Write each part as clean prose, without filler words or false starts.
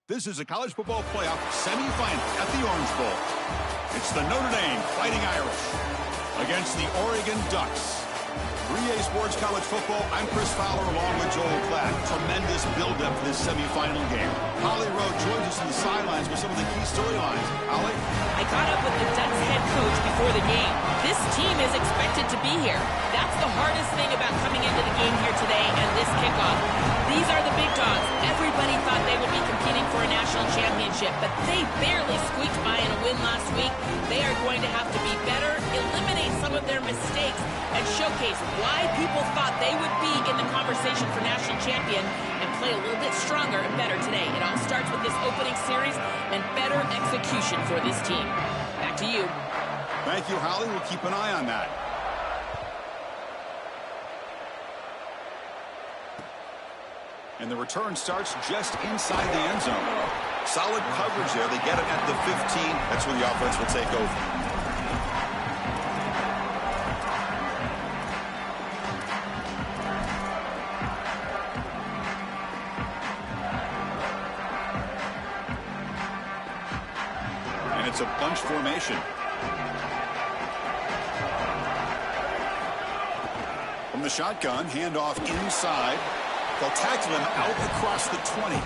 This is a college football playoff semifinal at the Orange Bowl. It's the Notre Dame Fighting Irish against the Oregon Ducks. 3A Sports College Football, I'm Chris Fowler along with Joel Klatt. Tremendous build-up for this semifinal game. Holly Rowe joins us on the sidelines with some of the key storylines. Holly? I caught up with the Ducks head coach before the game. This team is expected to be here. That's the hardest thing about coming into the game here today and this kickoff. These are the big dogs. Everybody thought they would be competing for a national championship, but they barely squeaked by in a win last week. They are going to have to be better, eliminate some of their mistakes, and showcase why people thought they would be in the conversation for national champion and play a little bit stronger and better today. It all starts with this opening series and better execution for this team. Back to you. Thank you, Holly. We'll keep an eye on that. And the return starts just inside the end zone. Solid coverage there. They get it at the 15. That's where the offense will take over. And it's a bunch formation. From the shotgun, handoff inside. They'll tackle him out across the 20.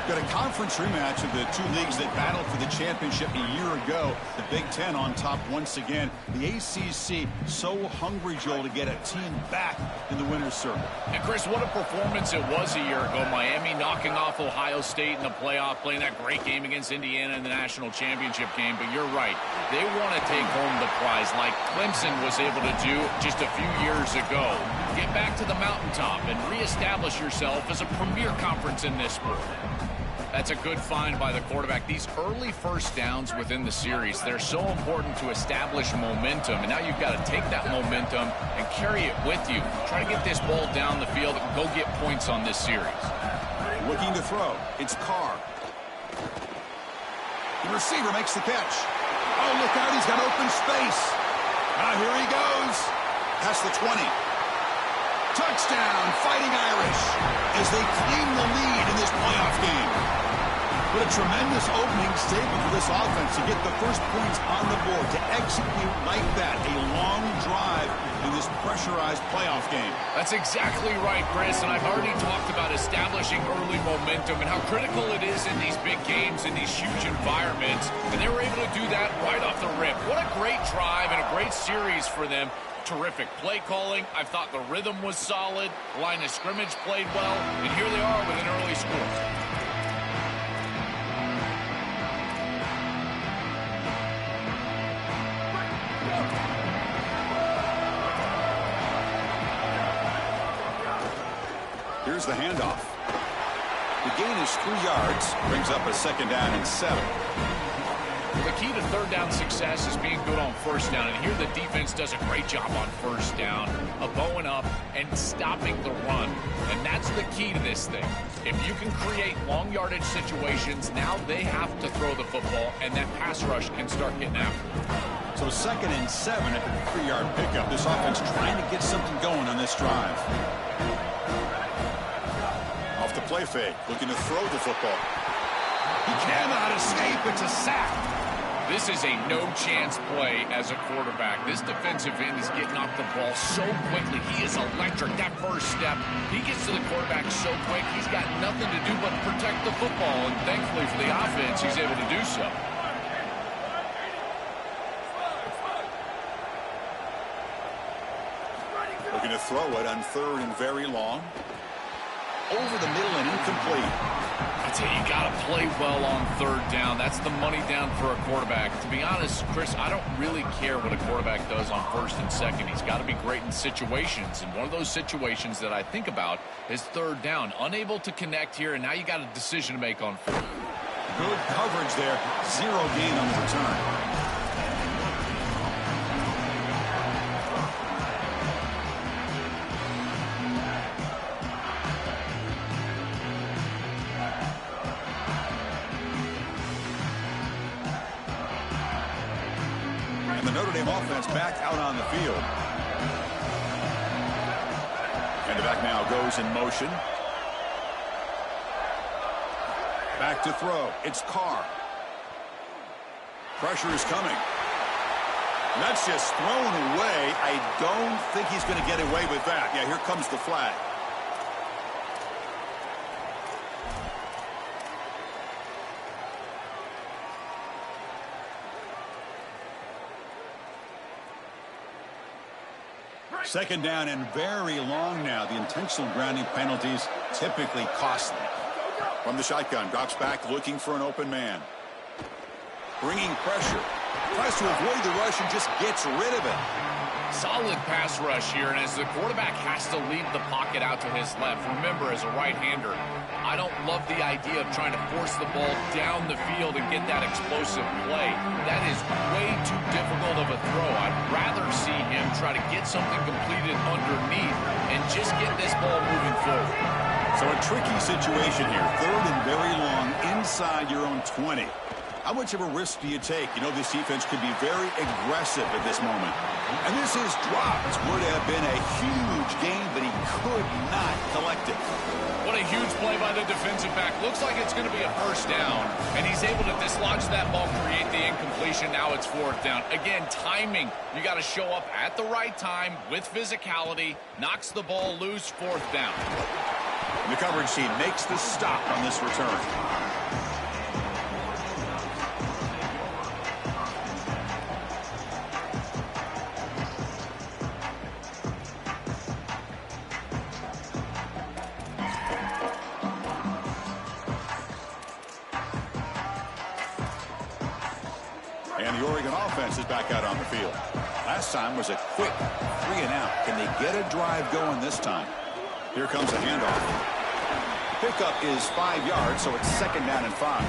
Got a conference rematch of the two leagues that battled for the championship a year ago. The Big Ten on top once again. The ACC so hungry, Joel, to get a team back in the winner's circle. And Chris, what a performance it was a year ago. Miami knocking off Ohio State in the playoff, playing that great game against Indiana in the national championship game. But you're right. They want to take home the prize like Clemson was able to do just a few years ago. Get back to the mountaintop and reestablish yourself as a premier conference in this sport. That's a good find by the quarterback. These early first downs within the series, they're so important to establish momentum. And now you've got to take that momentum and carry it with you. Try to get this ball down the field and go get points on this series. Looking to throw. It's Carr. The receiver makes the catch. Oh, look out. He's got open space. Here he goes. Past the 20. Touchdown, Fighting Irish, as they claim the lead in this playoff game. What a tremendous opening statement for this offense to get the first points on the board, to execute like that, a long drive in this pressurized playoff game. That's exactly right, Chris, and I've already talked about establishing early momentum and how critical it is in these big games, in these huge environments, and they were able to do that right off the rip. What a great drive and a great series for them. Terrific play calling. I thought the rhythm was solid. The line of scrimmage played well. And here they are with an early score. Here's the handoff. The gain is 3 yards. Brings up a 2nd down and 7. The key to third down success is being good on first down, and here the defense does a great job on first down of bowing up and stopping the run, and that's the key to this thing. If you can create long yardage situations, now they have to throw the football, and that pass rush can start getting after it. So 2nd and 7 after the 3-yard pickup. This offense trying to get something going on this drive. Off the play fake, looking to throw the football. He cannot escape. It's a sack. This is a no-chance play as a quarterback. This defensive end is getting off the ball so quickly. He is electric. That first step, he gets to the quarterback so quick, he's got nothing to do but protect the football. And thankfully for the offense, he's able to do so. Looking to throw it on 3rd and very long. Over the middle and incomplete. I tell you, you got to play well on 3rd down. That's the money down for a quarterback. To be honest, Chris, I don't really care what a quarterback does on 1st and 2nd. He's got to be great in situations. And one of those situations that I think about is 3rd down. Unable to connect here, and now you got a decision to make on 4th. Good coverage there. 0 gain on the return. Notre Dame offense back out on the field. And the back now goes in motion. Back to throw. It's Carr. Pressure is coming. That's just thrown away. I don't think he's going to get away with that. Yeah, here comes the flag. Second down and very long now. The intentional grounding penalties typically costly. From the shotgun, drops back looking for an open man. Bringing pressure. Tries to avoid the rush and just gets rid of it. Solid pass rush here, and as the quarterback has to leave the pocket out to his left, remember, as a right-hander, I don't love the idea of trying to force the ball down the field and get that explosive play. That is way too difficult of a throw. I'd rather see him try to get something completed underneath and just get this ball moving forward. So a tricky situation here. Third and very long inside your own 20. How much of a risk do you take? You know, this defense could be very aggressive at this moment. And this is dropped. Would have been a huge gain, but he could not collect it. What a huge play by the defensive back. Looks like it's going to be a first down. And he's able to dislodge that ball, create the incompletion. Now it's fourth down. Again, timing. You got to show up at the right time with physicality. Knocks the ball loose, fourth down. The coverage team makes the stop on this return. And the Oregon offense is back out on the field. Last time was a quick 3-and-out. Can they get a drive going this time? Here comes a handoff. Pickup is 5 yards, so it's second down and 5.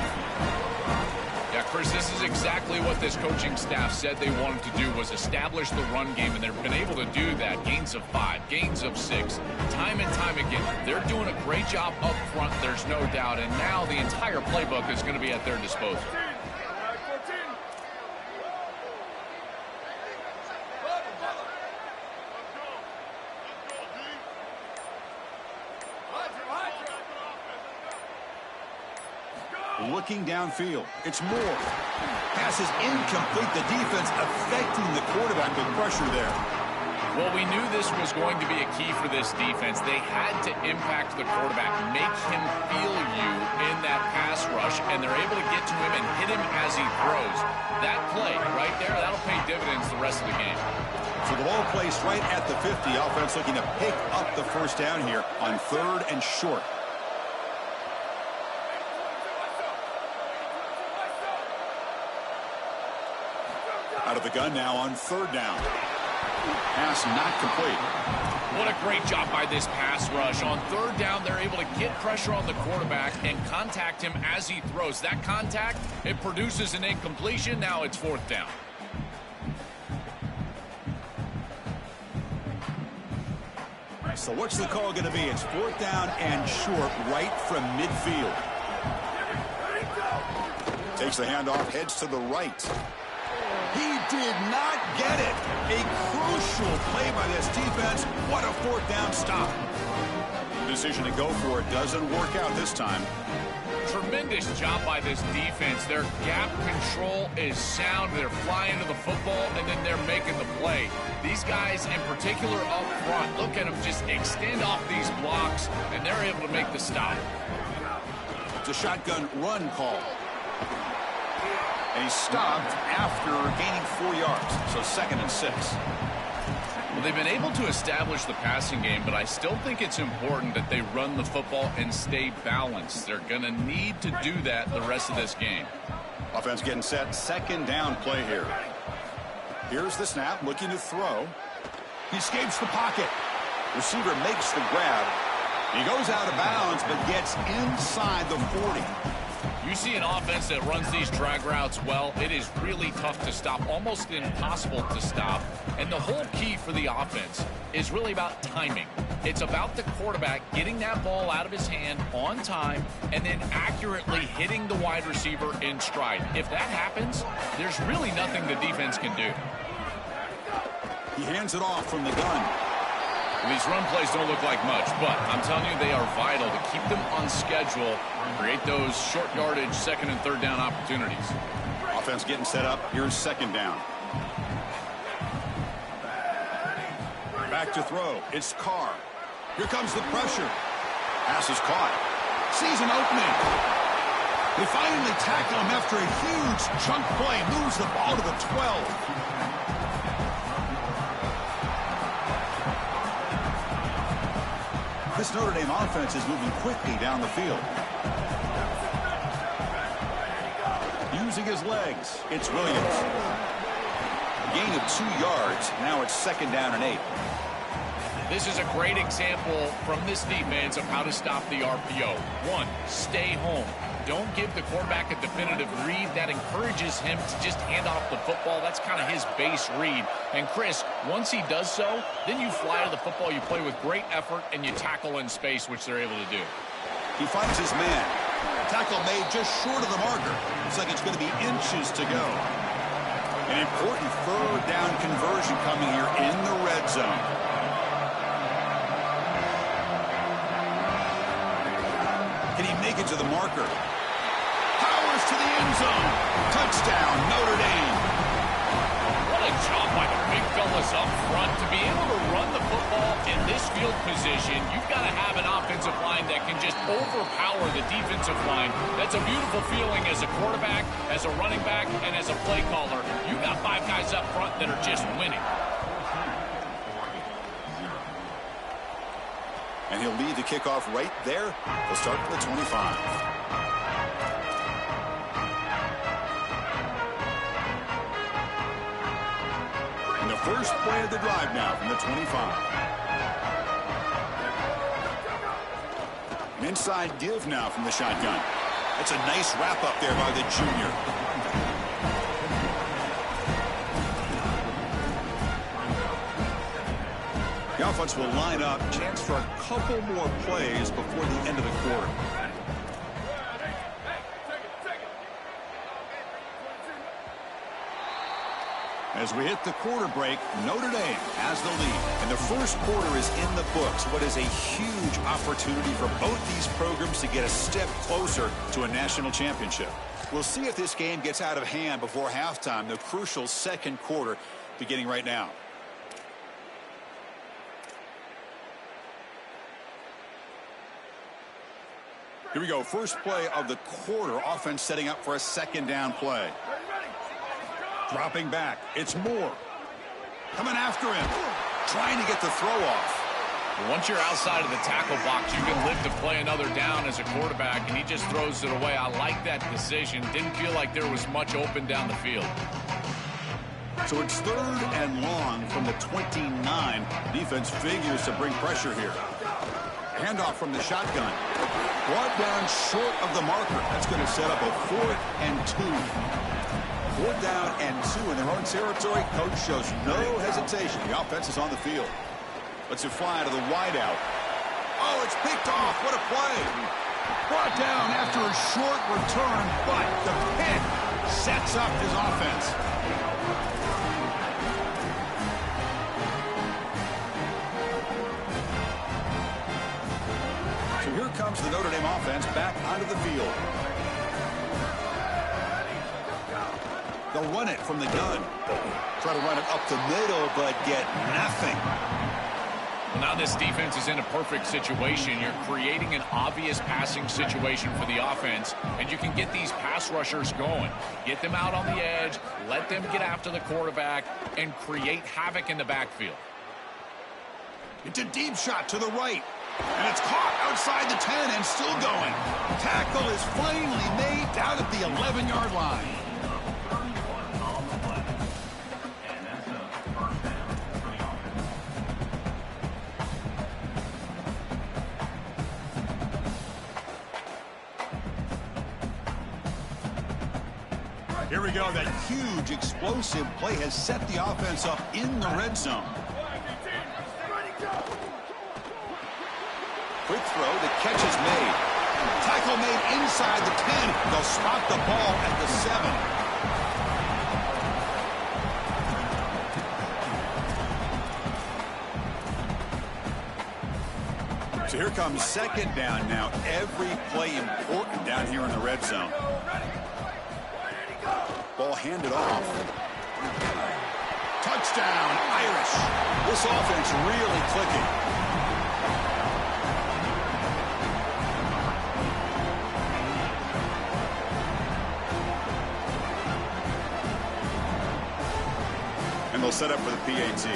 Yeah, Chris, this is exactly what this coaching staff said they wanted to do, was establish the run game, and they've been able to do that. Gains of 5, gains of 6, time and time again. They're doing a great job up front, there's no doubt, and now the entire playbook is going to be at their disposal. Looking downfield. It's Moore. Pass is incomplete. The defense affecting the quarterback with pressure there. Well, we knew this was going to be a key for this defense. They had to impact the quarterback, make him feel you in that pass rush, and they're able to get to him and hit him as he throws. That play right there, that'll pay dividends the rest of the game. So the ball placed right at the 50. Offense looking to pick up the first down here on third and short. Out of the gun now on third down. Pass not complete. What a great job by this pass rush. On third down, they're able to get pressure on the quarterback and contact him as he throws. That contact, it produces an incompletion. Now it's fourth down. So what's the call going to be? It's fourth down and short right from midfield. Takes the handoff, heads to the right. He did not get it. A crucial play by this defense. What a fourth down stop. Decision to go for it doesn't work out this time. Tremendous job by this defense. Their gap control is sound. They're flying to the football, and then they're making the play. These guys, in particular up front, look at them just extend off these blocks, and they're able to make the stop. It's a shotgun run call. And he stopped after gaining 4 yards, so second and 6. Well, they've been able to establish the passing game, but I still think it's important that they run the football and stay balanced. They're going to need to do that the rest of this game. Offense getting set, second down play here. Here's the snap, looking to throw. He escapes the pocket. Receiver makes the grab. He goes out of bounds, but gets inside the 40. You see an offense that runs these drag routes well, it is really tough to stop, almost impossible to stop. And the whole key for the offense is really about timing. It's about the quarterback getting that ball out of his hand on time and then accurately hitting the wide receiver in stride. If that happens, there's really nothing the defense can do. He hands it off from the gun. These run plays don't look like much, but I'm telling you, they are vital to keep them on schedule and create those short yardage second and third down opportunities. Offense getting set up. Here's second down. Back to throw. It's Carr. Here comes the pressure. Pass is caught. Sees an opening. They finally tackle him after a huge chunk play. Moves the ball to the 12. This Notre Dame offense is moving quickly down the field. Using his legs, it's Williams. Gain of 2 yards. Now it's second down and 8. This is a great example from this defense of how to stop the RPO. 1, stay home. Don't give the quarterback a definitive read. That encourages him to just hand off the football. That's kind of his base read. And Chris, once he does so, then you fly to the football. You play with great effort, and you tackle in space, which they're able to do. He finds his man. Tackle made just short of the marker. Looks like it's going to be inches to go. An important third down conversion coming here in the red zone. Can he make it to the marker? Powers to the end zone. Touchdown, Notre Dame. What a job by the big fellas up front. To be able to run the football in this field position, you've got to have an offensive line that can just overpower the defensive line. That's a beautiful feeling as a quarterback, as a running back, and as a play caller. You've got 5 guys up front that are just winning. And he'll lead the kickoff right there. He'll start from the 25. And the first play of the drive now from the 25. An inside give now from the shotgun. That's a nice wrap up there by the junior. The offense will line up. Chance for a couple more plays before the end of the quarter. As we hit the quarter break, Notre Dame has the lead. And the first quarter is in the books. What is a huge opportunity for both these programs to get a step closer to a national championship. We'll see if this game gets out of hand before halftime. The crucial second quarter beginning right now. Here we go. First play of the quarter. Offense setting up for a second down play. Dropping back. It's Moore. Coming after him. Trying to get the throw off. Once you're outside of the tackle box, you can live to play another down as a quarterback, and he just throws it away. I like that decision. Didn't feel like there was much open down the field. So it's third and long from the 29. Defense figures to bring pressure here. Handoff from the shotgun. Brought down short of the marker. That's going to set up a 4th and 2. 4th down and 2 in their own territory. Coach shows no hesitation. The offense is on the field. Lets it fly to the wideout. Oh, it's picked off. What a play. Brought down after a short return, but the pick sets up his offense. So here comes the Notre Dame offense back onto the field. They'll run it from the gun. Try to run it up the middle, but get nothing. Well, now this defense is in a perfect situation. You're creating an obvious passing situation for the offense, and you can get these pass rushers going. Get them out on the edge, let them get after the quarterback, and create havoc in the backfield. It's a deep shot to the right. And it's caught outside the 10 and still going. Tackle is finally made down at the 11-yard line. Here we go. That huge explosive play has set the offense up in the red zone. Quick throw. The catch is made. Tackle made inside the 10. They'll spot the ball at the 7. So here comes second down now. Every play important down here in the red zone. Ball handed off. Touchdown, Irish. This offense really clicking. And they'll set up for the PAT.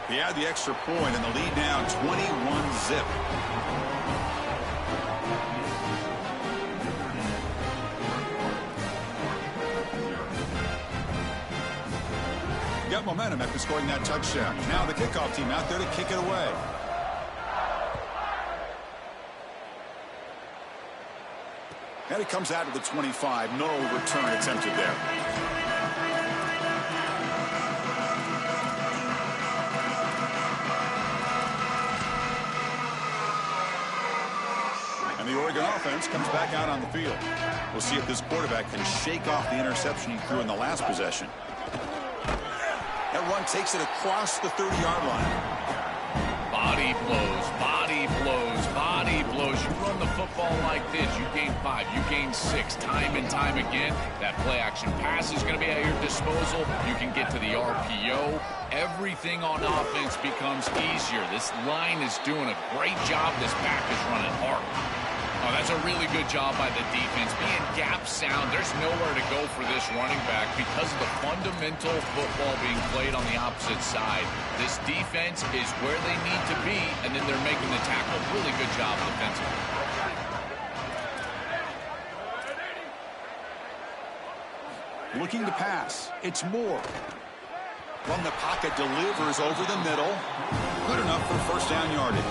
He had the extra point, and the lead now 21-zip. Got momentum after scoring that touchdown. Now the kickoff team out there to kick it away. And it comes out to the 25. No return attempted there. And the Oregon offense comes back out on the field. We'll see if this quarterback can shake off the interception he threw in the last possession. That run takes it across the 30-yard line. Body blows, body blows, body blows. You run the football like this, you gain 5, you gain 6, time and time again. That play-action pass is going to be at your disposal. You can get to the RPO. Everything on offense becomes easier. This line is doing a great job. This back is running hard. Oh, that's a really good job by the defense. Being gap sound, there's nowhere to go for this running back because of the fundamental football being played on the opposite side. This defense is where they need to be, and then they're making the tackle. Really good job defensively. Looking to pass. It's Moore. From the pocket, delivers over the middle. Good enough for first down yardage.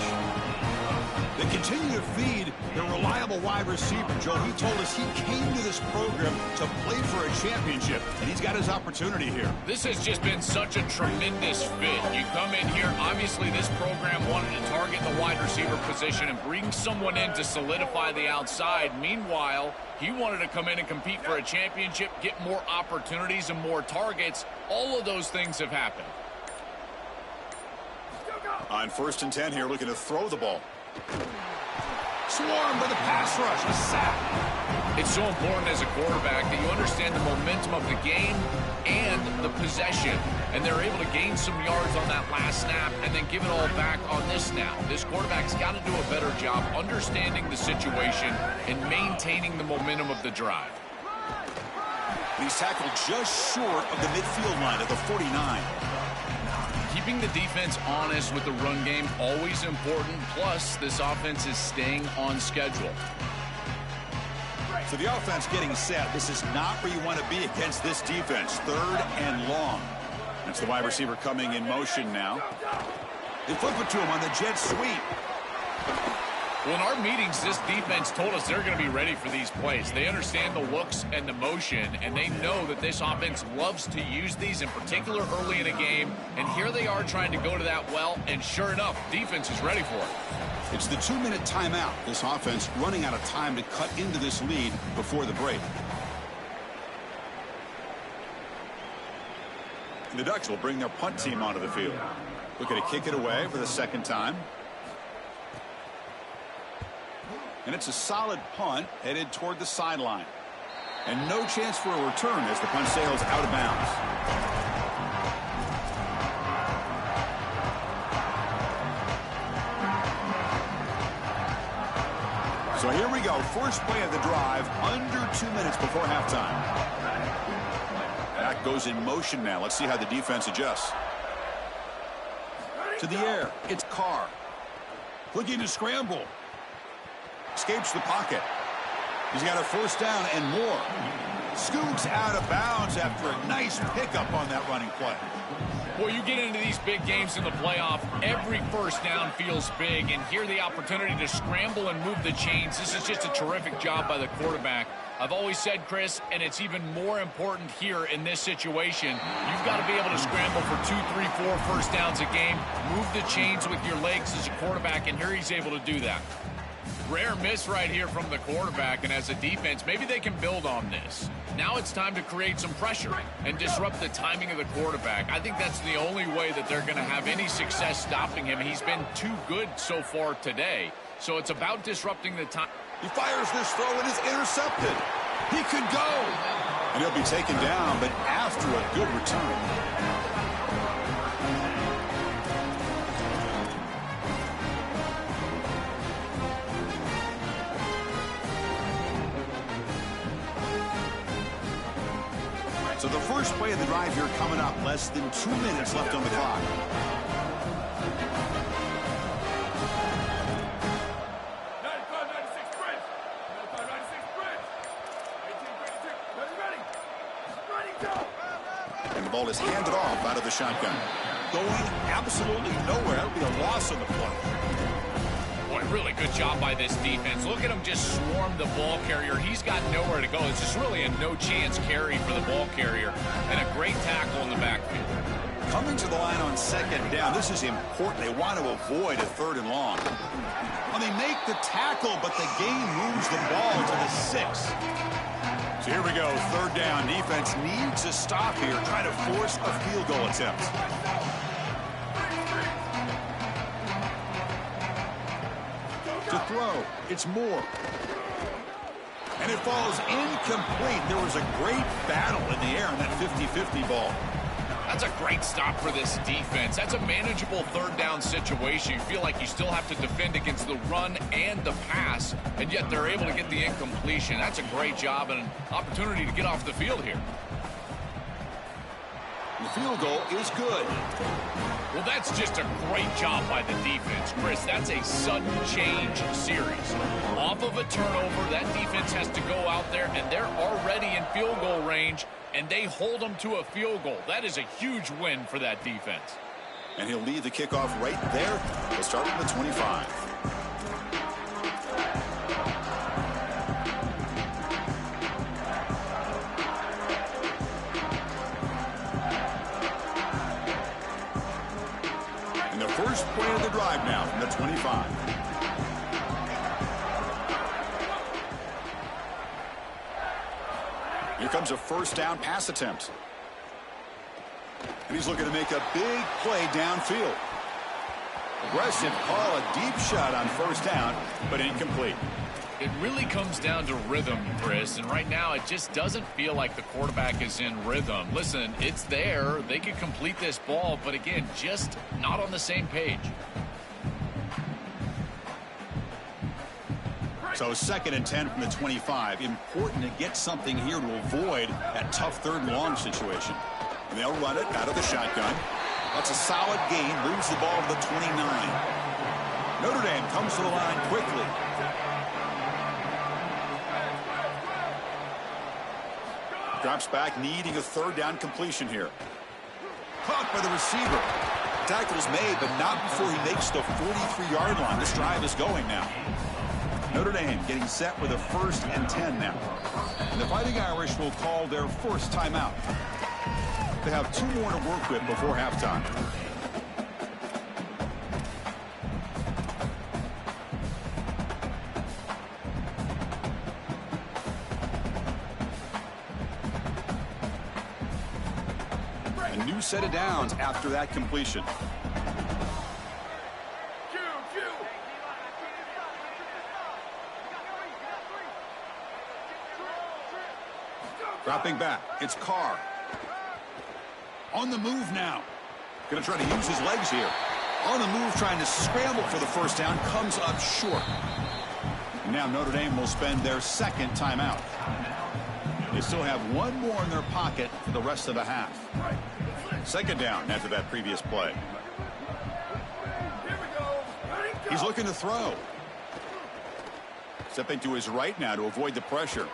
They continue to feed their reliable wide receiver. Joe, he told us he came to this program to play for a championship, and he's got his opportunity here. This has just been such a tremendous fit. You come in here, obviously this program wanted to target the wide receiver position and bring someone in to solidify the outside. Meanwhile, he wanted to come in and compete for a championship, get more opportunities and more targets. All of those things have happened. On 1st and 10 here, looking to throw the ball. Swarmed by the pass rush. A sack. It's so important as a quarterback that you understand the momentum of the game and the possession. And they're able to gain some yards on that last snap and then give it all back on this snap. This quarterback's got to do a better job understanding the situation and maintaining the momentum of the drive. He's tackled just short of the midfield line at the 49. Keeping the defense honest with the run game, always important. Plus, this offense is staying on schedule. So the offense getting set. This is not where you want to be against this defense. 3rd and long. That's the wide receiver coming in motion now. They flip it to him on the jet sweep. Well, in our meetings, this defense told us they're going to be ready for these plays. They understand the looks and the motion, and they know that this offense loves to use these, in particular early in a game. And here they are trying to go to that well, and sure enough, defense is ready for it. It's the 2-minute timeout. This offense running out of time to cut into this lead before the break. And the Ducks will bring their punt team onto the field. Looking to kick it away for the 2nd time. And it's a solid punt headed toward the sideline. And no chance for a return as the punt sails out of bounds. So here we go. First play of the drive, under 2 minutes before halftime. That goes in motion now. Let's see how the defense adjusts. To the air, it's Carr. Looking to scramble. Escapes the pocket. He's got a first down and more. Scoots out of bounds after a nice pickup on that running play. Well, you get into these big games in the playoff, every first down feels big, and here the opportunity to scramble and move the chains. This is just a terrific job by the quarterback. I've always said, Chris, and it's even more important here in this situation, you've got to be able to scramble for 2, 3, 4 first downs a game, move the chains with your legs as a quarterback, and here he's able to do that. Rare miss right here from the quarterback, and as a defense, maybe they can build on this. Now it's time to create some pressure and disrupt the timing of the quarterback. I think that's the only way that they're going to have any success stopping him. He's been too good so far today. So it's about disrupting the time. He fires this throw and is intercepted. He could go. And he'll be taken down, but after a good return. So the first play of the drive here coming up. Less than 2 minutes left on the clock. And the ball is handed off out of the shotgun. Going absolutely nowhere. That would be a loss on the play. Boy, really good job by this defense. Look at him just swarm the ball carrier. He's got nowhere to go. It's just really a no-chance carry for the ball carrier. And a great tackle in the backfield. Coming to the line on second down. This is important. They want to avoid a 3rd and long. Well, they make the tackle, but the game moves the ball to the 6. So here we go. 3rd down. Defense needs a stop here. Trying to force a field goal attempt. To throw, it's Moore. And it falls incomplete. There was a great battle in the air on that 50-50 ball. That's a great stop for this defense. That's a manageable 3rd down situation. You feel like you still have to defend against the run and the pass, and yet they're able to get the incompletion. That's a great job and an opportunity to get off the field here. The field goal is good. Well, that's just a great job by the defense, Chris. That's a sudden change series. Off of a turnover, that defense has to go out there, and they're already in field goal range, and they hold them to a field goal. That is a huge win for that defense. And he'll lead the kickoff right there. He'll start at the 25. First play of the drive now from the 25. Here comes a 1st down pass attempt. And he's looking to make a big play downfield. Aggressive call, a deep shot on 1st down, but incomplete. It really comes down to rhythm, Chris, and right now it just doesn't feel like the quarterback is in rhythm. Listen, it's there. They could complete this ball, but again, just not on the same page. So 2nd and 10 from the 25. Important to get something here to avoid that tough 3rd and long situation. And they'll run it out of the shotgun. That's a solid gain. Moves the ball to the 29. Notre Dame comes to the line quickly. Drops back, needing a 3rd down completion here. Caught by the receiver. Tackle's made, but not before he makes the 43-yard line. This drive is going now. Notre Dame getting set with a 1st and 10 now. And the Fighting Irish will call their first timeout. They have 2 more to work with before halftime. A new set of downs after that completion. Dropping back, it's Carr. On the move now. Going to try to use his legs here. On the move, trying to scramble for the 1st down. Comes up short. Now Notre Dame will spend their 2nd timeout. They still have 1 more in their pocket for the rest of the half. 2nd down after that previous play. He's looking to throw. Stepping to his right now to avoid the pressure.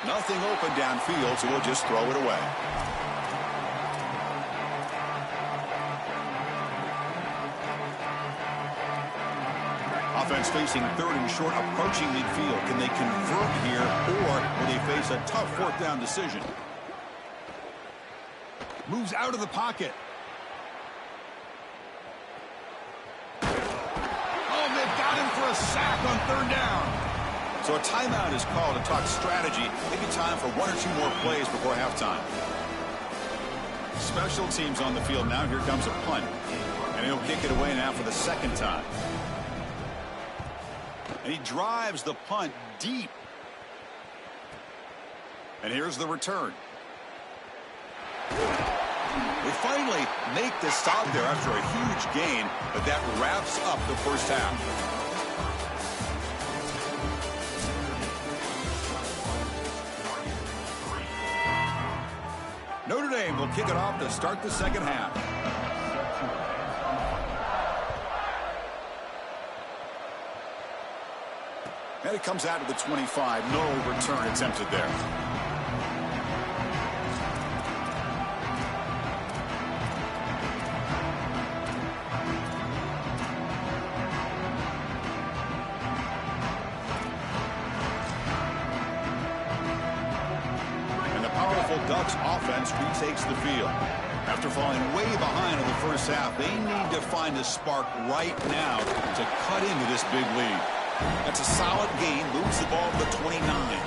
Nothing open downfield, so we'll just throw it away. Offense facing 3rd and short, approaching midfield. Can they convert here, or will they face a tough 4th down decision? Moves out of the pocket. Oh, they've got him for a a sack on third down. So a timeout is called to talk strategy. Maybe time for one or two more plays before halftime. Special teams on the field now. Here comes a punt. And he'll kick it away now for the second time. And he drives the punt deep. And here's the return. They finally make the stop there after a huge gain, but that wraps up the first half. Notre Dame will kick it off to start the second half. And it comes out to the 25. No return attempted there. Ducks offense retakes the field. After falling way behind in the first half, they need to find a spark right now to cut into this big lead. That's a solid gain, moves the ball to the 29.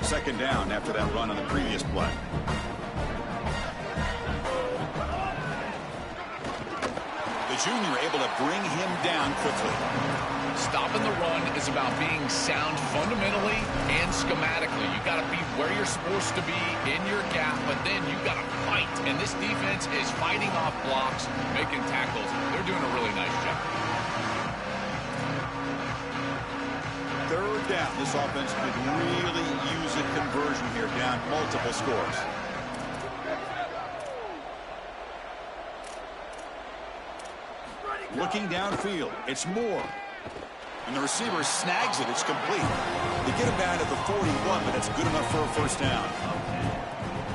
Second down after that run on the previous play. Junior able to bring him down quickly. Stopping the run is about being sound fundamentally and schematically. You got to be where you're supposed to be in your gap, but then you got to fight. And this defense is fighting off blocks, making tackles. They're doing a really nice job. Third down. This offense could really use a conversion here, down multiple scores. Looking downfield, it's Moore. And the receiver snags it. It's complete. They get it down to the 41, but that's good enough for a first down.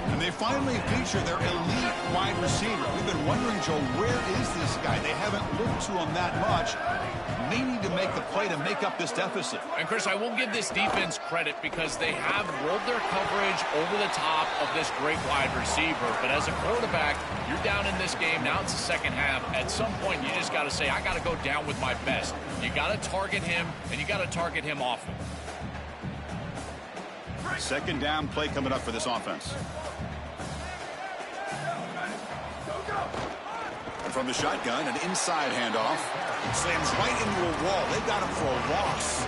And they finally feature their elite wide receiver. We've been wondering, Joe, where is this guy? They haven't looked to him that much. They need to make the play to make up this deficit. And, Chris, I will give this defense credit because they have rolled their coverage over the top of this great wide receiver. But as a quarterback, you're down in this game. Now it's the second half. At some point, you just got to say, I got to go down with my best. You got to target him, and you got to target him often. Second down play coming up for this offense. And from the shotgun, an inside handoff. Slams right into a wall. They got him for a loss.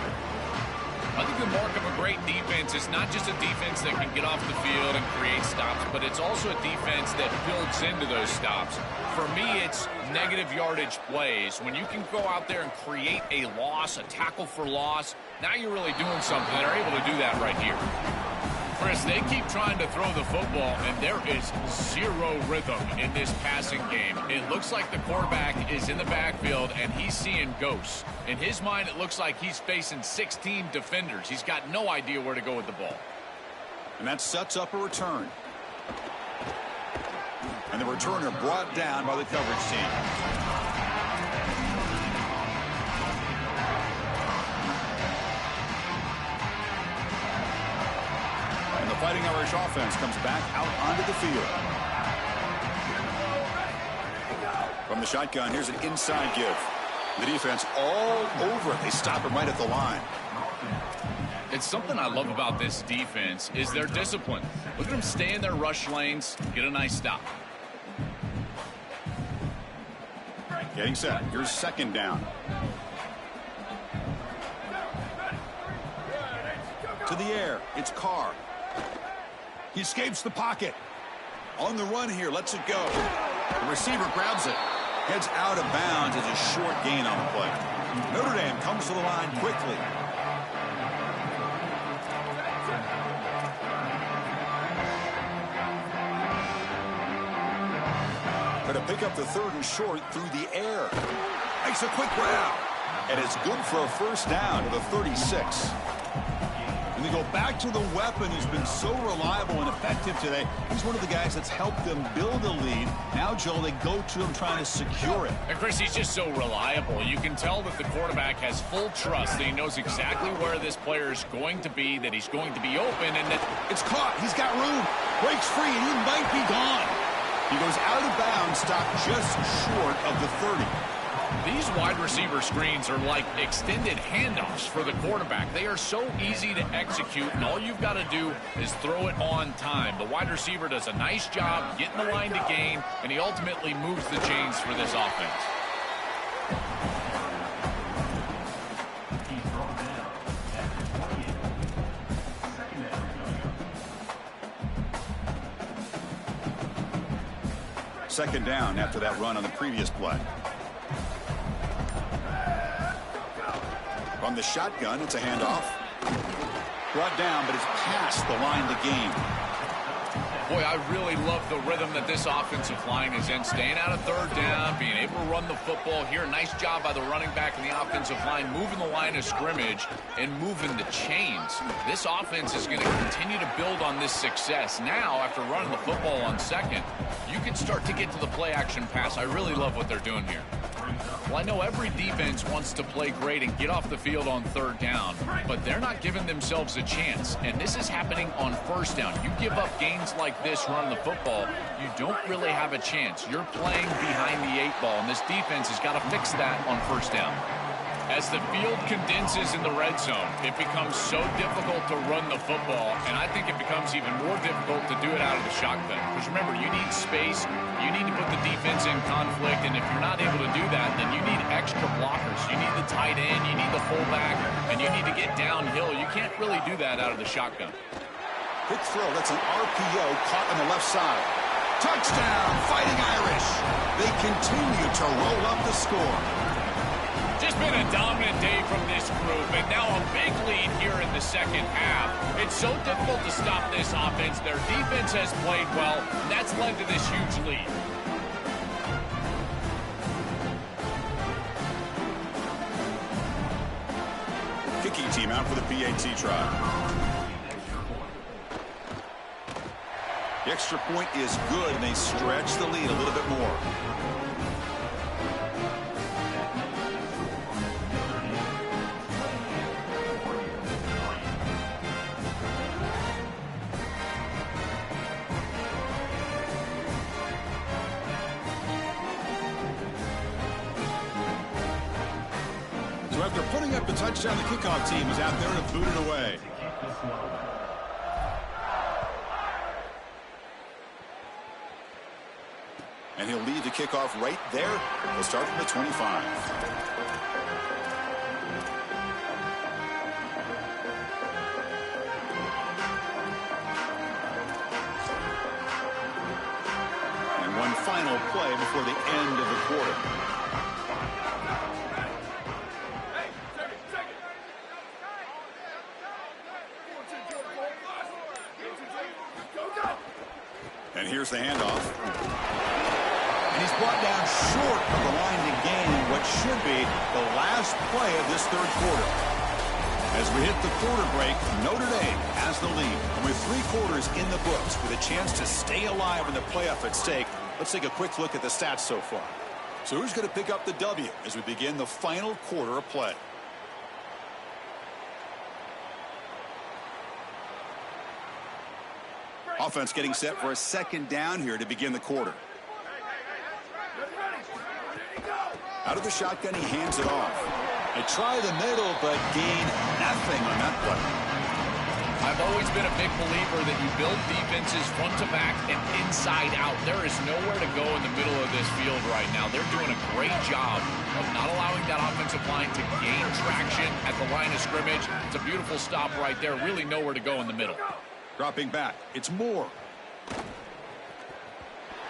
I think the mark of a great defense is not just a defense that can get off the field and create stops, but it's also a defense that builds into those stops. For me, it's negative yardage plays. When you can go out there and create a loss, a tackle for loss, now you're really doing something. They're able to do that right here. Chris, they keep trying to throw the football, and there is zero rhythm in this passing game. It looks like the quarterback is in the backfield, and he's seeing ghosts. In his mind, it looks like he's facing 16 defenders. He's got no idea where to go with the ball. And that sets up a return. And the returner brought down by the coverage team. Fighting Irish offense comes back out onto the field. From the shotgun, here's an inside give. The defense all over it. They stop him right at the line. It's something I love about this defense is their discipline. Look at them stay in their rush lanes, get a nice stop. Getting set. Here's second down. To the air. It's Carr. He escapes the pocket. On the run here, lets it go. The receiver grabs it. Heads out of bounds as a short gain on the play. Notre Dame comes to the line quickly. Going to pick up the third and short through the air. Makes a quick grab. And it's good for a first down to the 36. And They go back to the weapon who's been so reliable and effective today. He's one of the guys that's helped them build a lead. Now, Joel, they go to him trying to secure it. And Chris, he's just so reliable. You can tell that the quarterback has full trust, that he knows exactly where this player is going to be, that he's going to be open, and that it's caught. He's got room. Breaks free, and he might be gone. He goes out of bounds, stopped just short of the 30. These wide receiver screens are like extended handoffs for the quarterback. They are so easy to execute, and all you've got to do is throw it on time. The wide receiver does a nice job getting the line to gain, and he ultimately moves the chains for this offense. Second down after that run on the previous play. From the shotgun, it's a handoff. Brought down, but it's past the line to gain. Boy, I really love the rhythm that this offensive line is in. Staying out of third down, being able to run the football here. Nice job by the running back and the offensive line, moving the line of scrimmage and moving the chains. This offense is going to continue to build on this success. Now, after running the football on second, you can start to get to the play-action pass. I really love what they're doing here. Well, I know every defense wants to play great and get off the field on third down, but they're not giving themselves a chance, and this is happening on first down. You give up gains like this running the football, you don't really have a chance. You're playing behind the 8 ball, and this defense has got to fix that on first down. As the field condenses in the red zone, it becomes so difficult to run the football, and I think it becomes even more difficult to do it out of the shotgun. Because remember, you need space, you need to put the defense in conflict, and if you're not able to do that, then you need extra blockers. You need the tight end, you need the fullback, and you need to get downhill. You can't really do that out of the shotgun. Quick throw, that's an RPO caught on the left side. Touchdown, Fighting Irish. They continue to roll up the score. Just been a dominant day from this group, and now a big lead here in the second half. It's so difficult to stop this offense. Their defense has played well, and that's led to this huge lead. Kicking team out for the PAT try. The extra point is good, and they stretch the lead a little bit more. So after putting up the touchdown, the kickoff team is out there to boot it away. And he'll lead the kickoff right there. We'll start from the 25. And one final play before the end of the quarter. And here's the handoff. And he's brought down short of the line to gain what should be the last play of this third quarter. As we hit the quarter break, Notre Dame has the lead. And with 3 quarters in the books with a chance to stay alive in the playoff at stake, let's take a quick look at the stats so far. So who's going to pick up the W as we begin the final quarter of play? Offense getting set for a second down here to begin the quarter. Out of the shotgun, he hands it off. They try the middle, but gain nothing on that play. I've always been a big believer that you build defenses front to back and inside out. There is nowhere to go in the middle of this field right now. They're doing a great job of not allowing that offensive line to gain traction at the line of scrimmage. It's a beautiful stop right there. Really nowhere to go in the middle. Dropping back. It's Moore.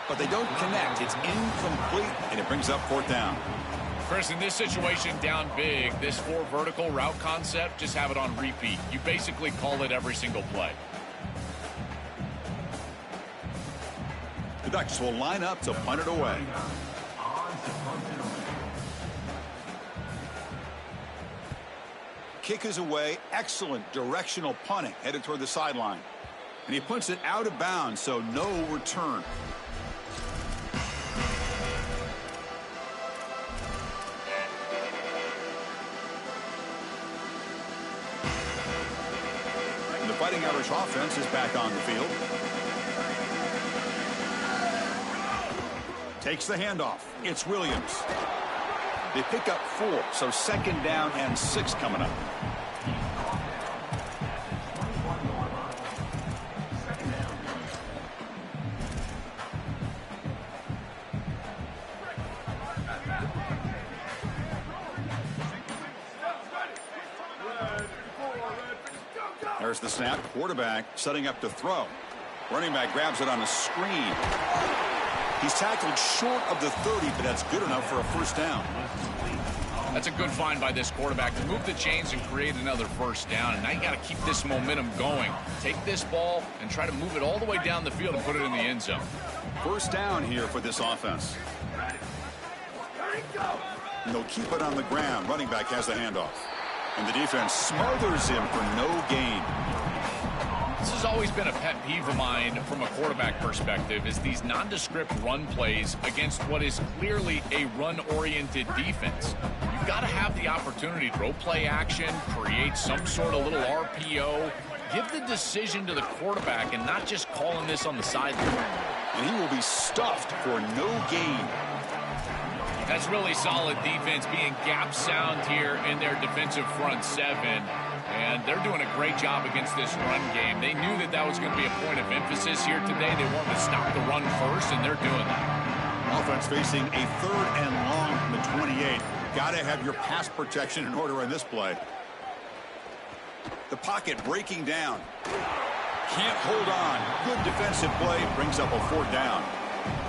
But they don't connect. It's incomplete, and it brings up fourth down. Chris, in this situation, down big, this 4 vertical route concept, just have it on repeat. You basically call it every single play. The Ducks will line up to punt it away. kick is away. Excellent directional punting headed toward the sideline. And he puts it out of bounds, so no return. And the Fighting Irish offense is back on the field. Takes the handoff. It's Williams. They pick up 4, so 2nd down and 6 coming up. There's the snap. Quarterback setting up to throw. Running back grabs it on a screen. He's tackled short of the 30, but that's good enough for a first down. That's a good find by this quarterback to move the chains and create another first down. And now you got to keep this momentum going. Take this ball and try to move it all the way down the field and put it in the end zone. First down here for this offense. And they'll keep it on the ground. Running back has the handoff. And the defense smothers him for no gain. This has always been a pet peeve of mine from a quarterback perspective, is these nondescript run plays against what is clearly a run-oriented defense. You've got to have the opportunity to throw play action, create some sort of little RPO, give the decision to the quarterback and not just calling this on the sideline. And he will be stuffed for no gain. That's really solid defense, being gap sound here in their defensive front 7. And they're doing a great job against this run game. They knew that that was going to be a point of emphasis here today. They wanted to stop the run first, and they're doing that. Offense facing a 3rd and long from the 28. Got to have your pass protection in order on this play. The pocket breaking down. Can't hold on. Good defensive play. Brings up a 4th down.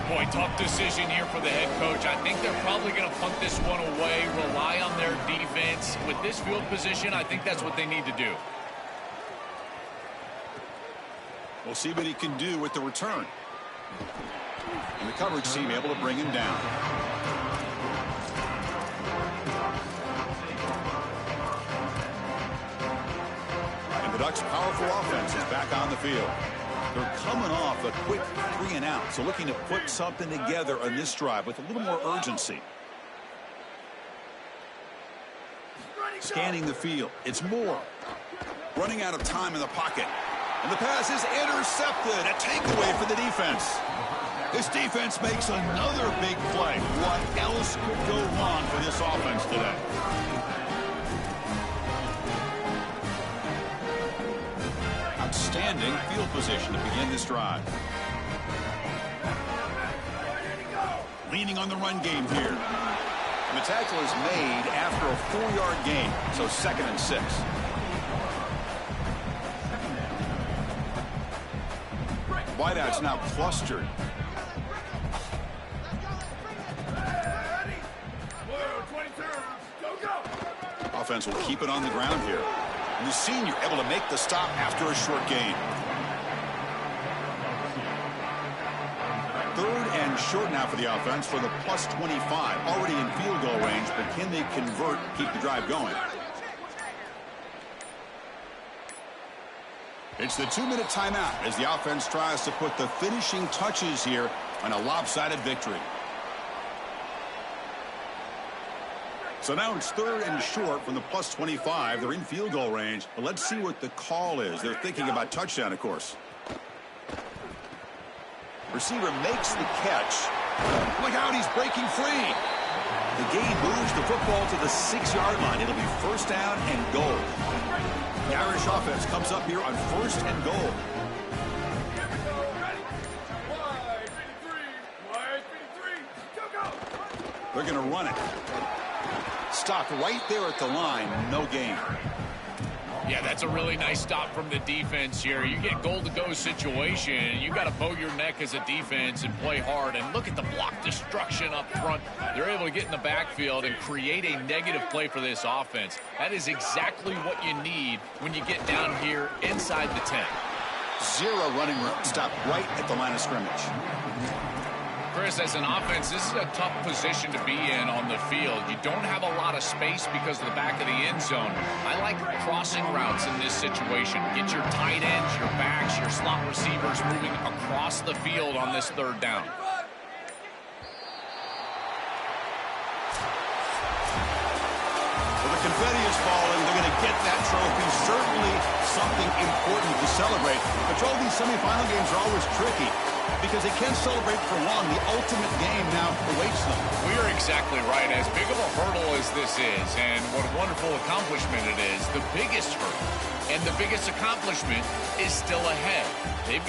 Boy, tough decision here for the head coach. I think they're probably going to punt this one away, rely on their defense. With this field position, I think that's what they need to do. We'll see what he can do with the return. And the coverage team able to bring him down. And the Ducks' powerful offense is back on the field. They're coming off a quick 3-and-out, so looking to put something together on this drive with a little more urgency. Scanning the field. It's Moore. Running out of time in the pocket. And the pass is intercepted. A takeaway for the defense. This defense makes another big play. What else could go wrong for this offense today? Outstanding field position to begin this drive. Leaning on the run game here. And the tackle is made after a 4-yard gain, so 2nd and 6. Wideouts now clustered. Offense will keep it on the ground here. And the senior able to make the stop after a short gain. 3rd and short now for the offense for the +25. Already in field goal range, but can they convert, keep the drive going? It's the 2-minute timeout as the offense tries to put the finishing touches here on a lopsided victory. So now it's 3rd and short from the +25. They're in field goal range. But let's see what the call is. They're thinking about touchdown, of course. Receiver makes the catch. Look out, he's breaking free. The game moves the football to the 6-yard line. It'll be 1st down and goal. The Irish offense comes up here on 1st and goal. They're going to run it. Stopped right there at the line. No gain. Yeah, that's a really nice stop from the defense here. You get goal-to-go situation, you got to bow your neck as a defense and play hard. And look at the block destruction up front. They're able to get in the backfield and create a negative play for this offense. That is exactly what you need when you get down here inside the 10. 0 running room. Stopped right at the line of scrimmage. Chris, as an offense, this is a tough position to be in on the field. You don't have a lot of space because of the back of the end zone. I like crossing routes in this situation. Get your tight ends, your backs, your slot receivers moving across the field on this third down. Well, the confetti is falling. They're going to get that trophy. Certainly something important to celebrate. But Joel, these semifinal games are always tricky because they can't celebrate for one. The ultimate game now awaits them. We are exactly right. As big of a hurdle as this is, and what a wonderful accomplishment it is, the biggest hurdle and the biggest accomplishment is still ahead. They've got